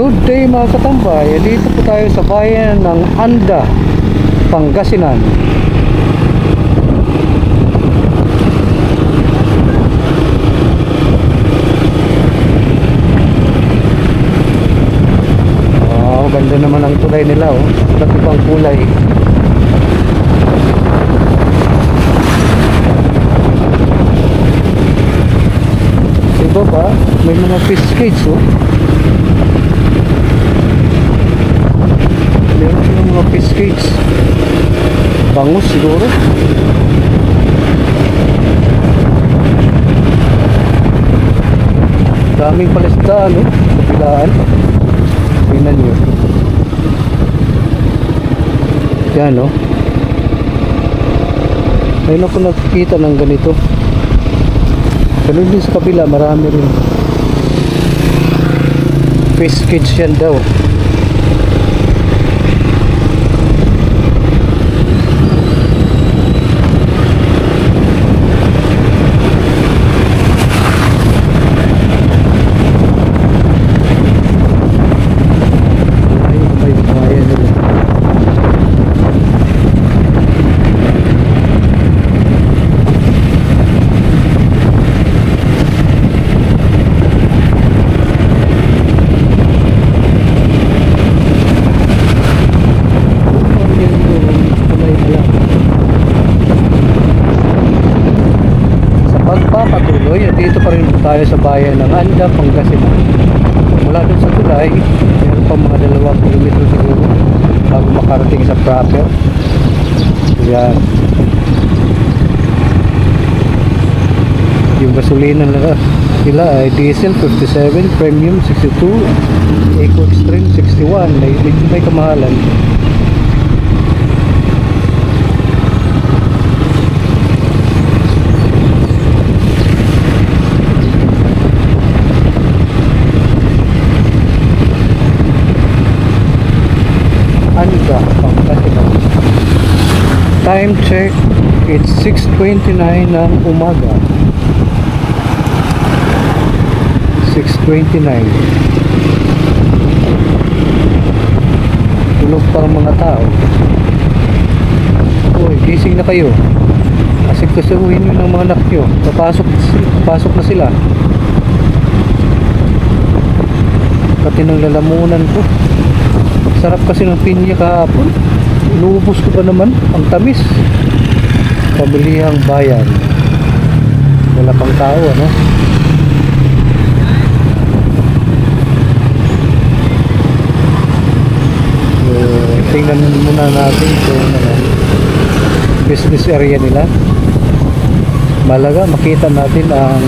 Good day mga katambay. Dito po tayo sa bayan ng Anda, Pangasinan. Wow, ganda naman ang tulay nila, oh. Iba't ibang kulay. Diba ba? May mga fish cage, oh. Meron silang mga fish cage. Bangus siguro. Daming palestaan, no? Kapilaan. Tingnan nyo. Yan, no? Ayun ako nakikita ng ganito. Ganun din sa kabila, marami rin. Fish cage yan daw. Pagpapatuloy at dito pa rin tayo sa bayan ng Anda, Pangasinan. Mula dun sa tulay, meron pa mga 2 kilometro siguro bago makarating sa proper. Yan. Yung gasolina nila ay diesel 57, premium 62, eco extreme 61. May kamahalan. Anda, Pangasinan. Time check, it's 6:29 ng umaga. 6:29. Tulog pa ang mga tao. Uy, gising na kayo. Asikasuhin nyo ng mga anak nyo. Papasok na sila. Pati ng lalamunan ko. Sarap kasi ng pinya kahapon. Inuubos ko pa naman. Ang tamis. Pabilihang bayan. Wala pang tao, ano? Tingnan muna natin kung business area nila. Malaga makita natin ang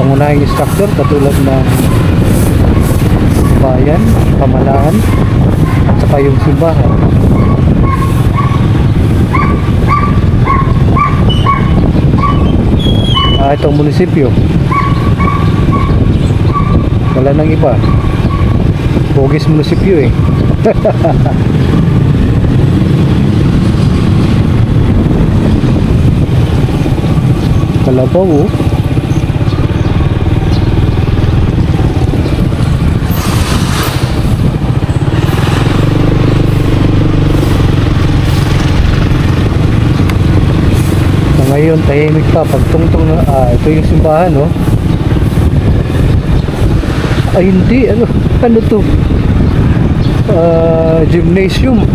pangunahing structure katulad ng bayan, pamalaan at saka yung simbahan. Itong munisipyo wala nang iba. Bogis munisipyo, eh. Kalabaw, oh. Ngayon tahimik pa pag tungtong na ito yung simbahan, no? Ay hindi, ano to? Gymnasium.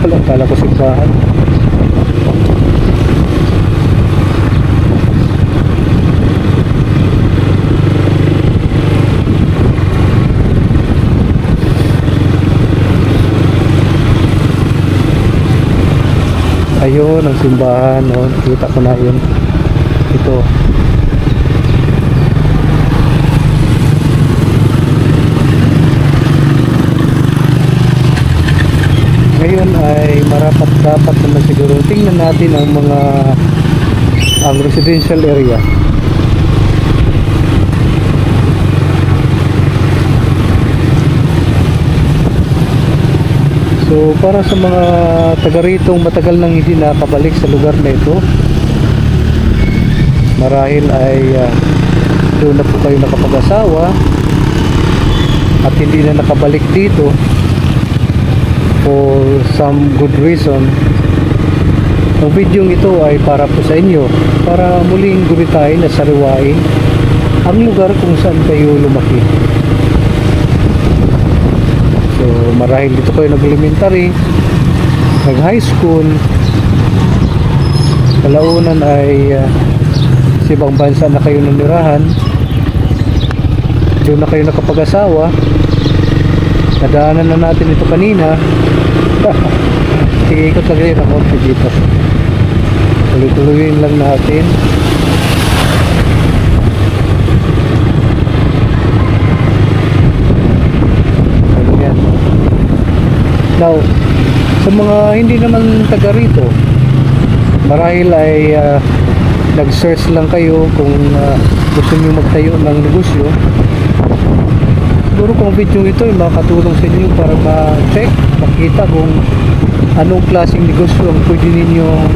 Kala ko simbahan. Ayun ang simbahan, no? Kita ko na yun. Ito. Ngayon ay marapat dapat naman siguro. Tingnan natin ang residential area. So para sa mga taga rito matagal nang hindi nakabalik sa lugar na ito, marahil ay doon na po kayo nakapag-asawa at hindi na nakabalik dito for some good reason, ang video ito ay para po sa inyo, para muling gunitain at sariwain ang lugar kung saan kayo lumaki. So marahil dito kayo nag-elementary, nag-high school, kalaunan ay sa ibang bansa na kayo nanirahan, doon na kayo nakapag-asawa. Nadaanan na natin ito kanina. Sige, ikot lang rin ang konti dito. Tuloy-tuloyin lang natin. Ano yan? Now, sa mga hindi naman taga rito, marahil ay nag-search lang kayo kung gusto nyo magtayo ng negosyo. Siguro kung video ito ay makakatulong sa inyo para ma-check, makita kung anong klaseng negosyo ang pwede ninyong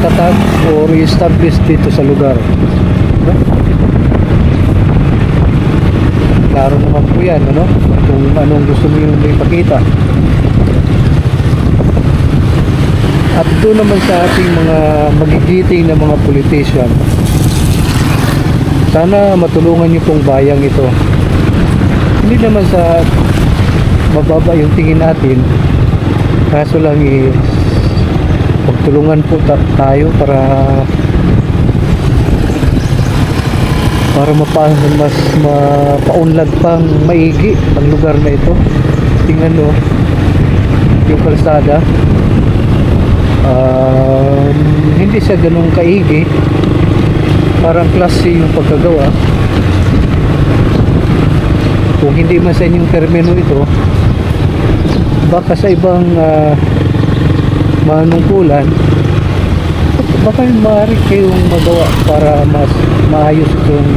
tatag or i-establish dito sa lugar. Klaro naman po yan, ano? Kung anong gusto niyo ipakita. At doon naman sa ating mga magigiting na mga politician, sana matulungan niyo pong bayang ito. Hindi naman sa mababa yung tingin natin, kaso lang pagtulungan po tayo para mas mapaunlad pang maigi ang lugar na ito. Tingnan mo yung kalsada, hindi siya ganun kaigi, parang klase yung pagkagawa. Kung hindi man sa inyong termino ito, baka sa ibang manungkulan, baka maaari kayong magawa para mas maayos itong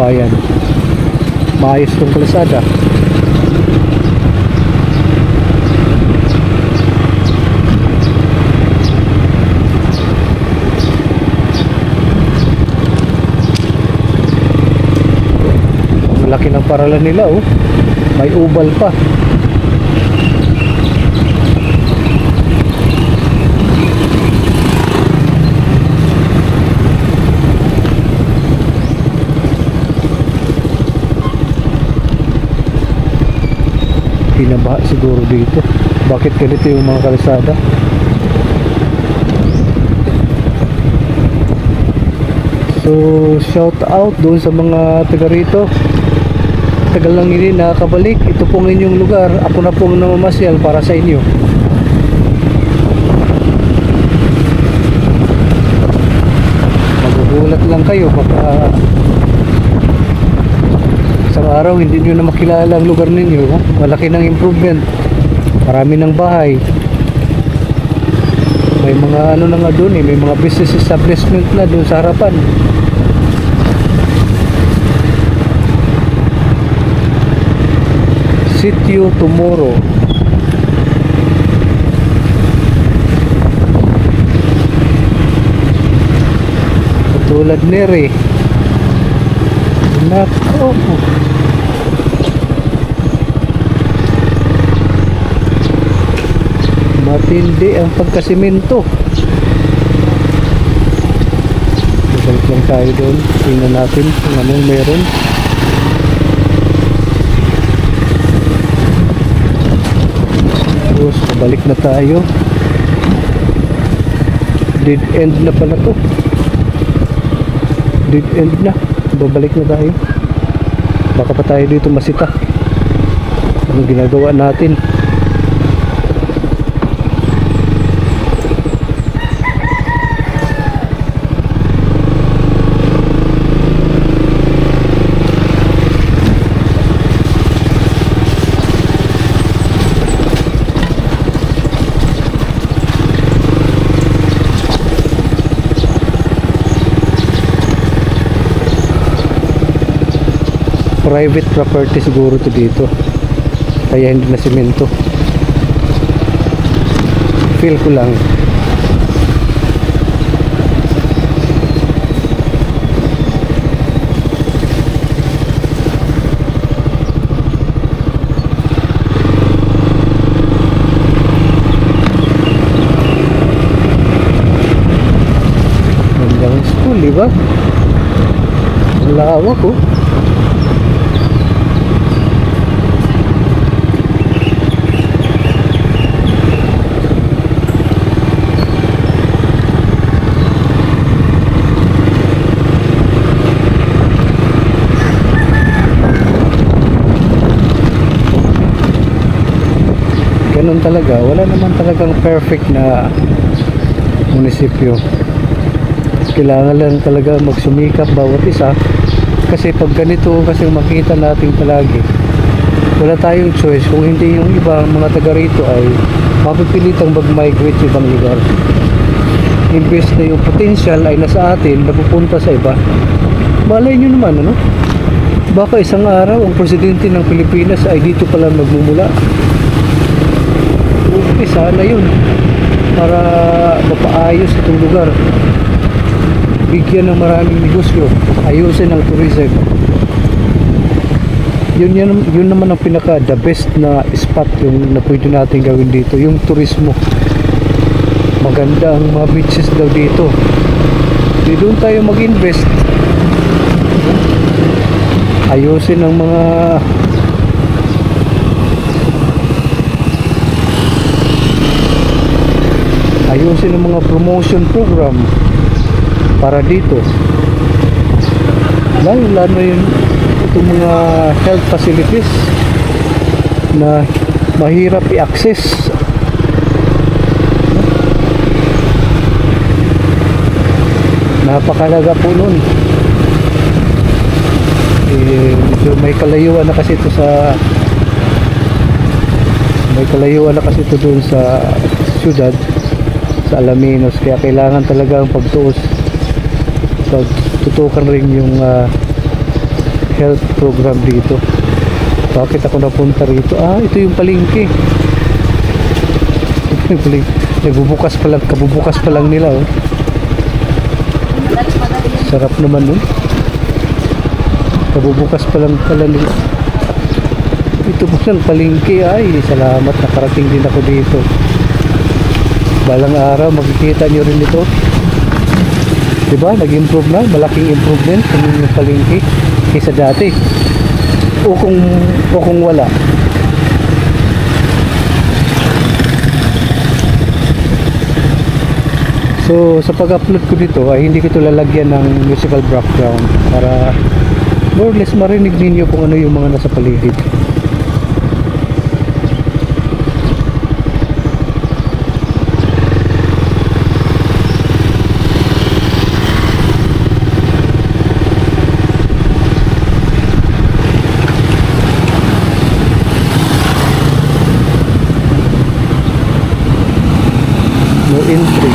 bayan, maayos itong kalsada. Laki ng paralan nila, oh. May ubal pa. Pinabaha siguro dito. Bakit ganito yung mga kalsada? So shout out doon sa mga taga rito. Tagal lang hindi nakakabalik. Ito pong inyong lugar. Ako na pong namamasyal para sa inyo. Magugulat lang kayo baka isang araw hindi nyo na makilala ang lugar ninyo. Malaki ng improvement, marami ng bahay, may mga ano na nga doon may mga business establishment na doon sa harapan. Sitio Tomorrow. Tulad nere. Nako. Matindi ang pagkasimento. Balik lang tayo doon. Tingnan natin kung anong meron. Tapos, balik na tayo. Dead end na pala to. Dead end na. Babalik na tayo. Baka pa tayo dito masita. Anong ginagawa natin? Private property siguro to dito, kaya hindi na semento. Feel ko lang. beautiful, di ba? Ang lawak, oh. Ganun talaga, wala naman talagang perfect na munisipyo. Kailangan lang talaga magsumikap bawat isa, kasi pag ganito kasi makita natin palagi, wala tayong choice kung hindi yung ibang mga taga rito ay mapipilitang mag-migrate sa ibang lugar. Imbes na yung potential ay nasa atin, napupunta sa iba. Malay nyo naman, ano? Baka isang araw ang presidente ng Pilipinas ay dito pala magmumula. Okay, sana yun, para mapaayos itong lugar, bigyan ng maraming negosyo, ayusin ang tourism. Yun naman ang pinaka the best na spot yung na pwede natin gawin dito, yung turismo. Maganda ang mga beaches daw dito, di doon tayo mag-invest, ayusin ang mga promotion program para dito, lalo yun itong mga health facilities na mahirap i-access. Napakalaga po nun. Medyo may kalayuan na kasi ito doon sa syudad, sa Alaminos, kaya kailangan talaga ang pagtutukan rin yung health program dito. Bakit ako napunta rito? Ito yung palengke. Kabubukas pa lang nila, oh. Sarap naman nun. Kabubukas pa lang pala nila. Ito po siyang palengke. Ay, salamat, nakarating din ako dito. Balang araw makikita nyo rin ito, diba? Nag-improve na, malaking improvement yung palengke kaysa dati, o kung wala. So sa pag-upload ko dito ay hindi ko ito lalagyan ng musical background para more or less marinig ninyo kung ano yung mga nasa paligid. No entry.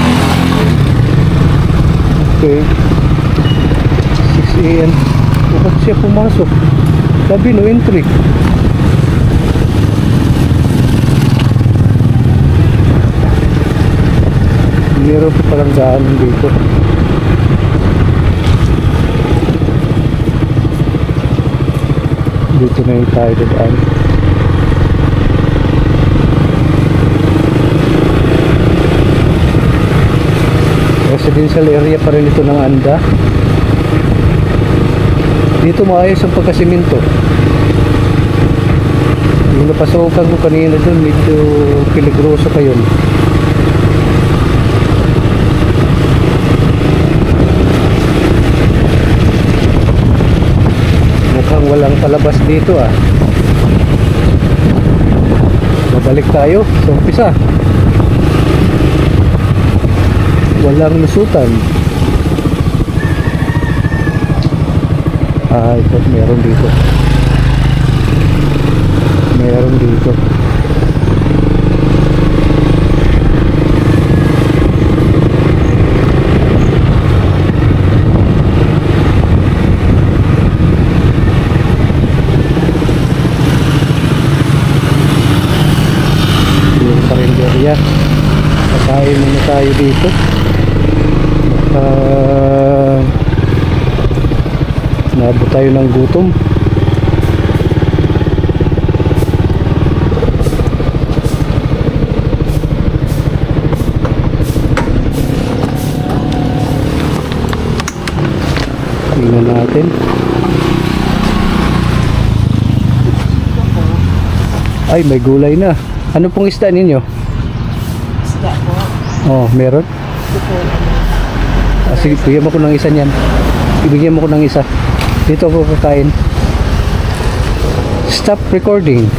Okay, 6 AM. Bakit siya pumasok? Sabi no entry. Meron pa palang daan dito. Dito na yung tayo daan. Residential area pa rin ito ng Anda. Dito maayos ang pagkasiminto. Yung napasokan ko kanina doon, medyo peligroso pa yun. Mukhang walang palabas dito, ah. Babalik tayo sa umpisa. Walang lusutan. Ito, meron dito. Meron dito. Yung karinderya. Kakain muna tayo dito. Naabot tayo ng gutom. Ay, may gulay na. Ano pong isda ninyo? Isda po. Oh, meron? Ito po. Sige, bigyan mo ko ng isa niyan. Ibigyan mo ko ng isa. Dito ako kakain. Stop recording.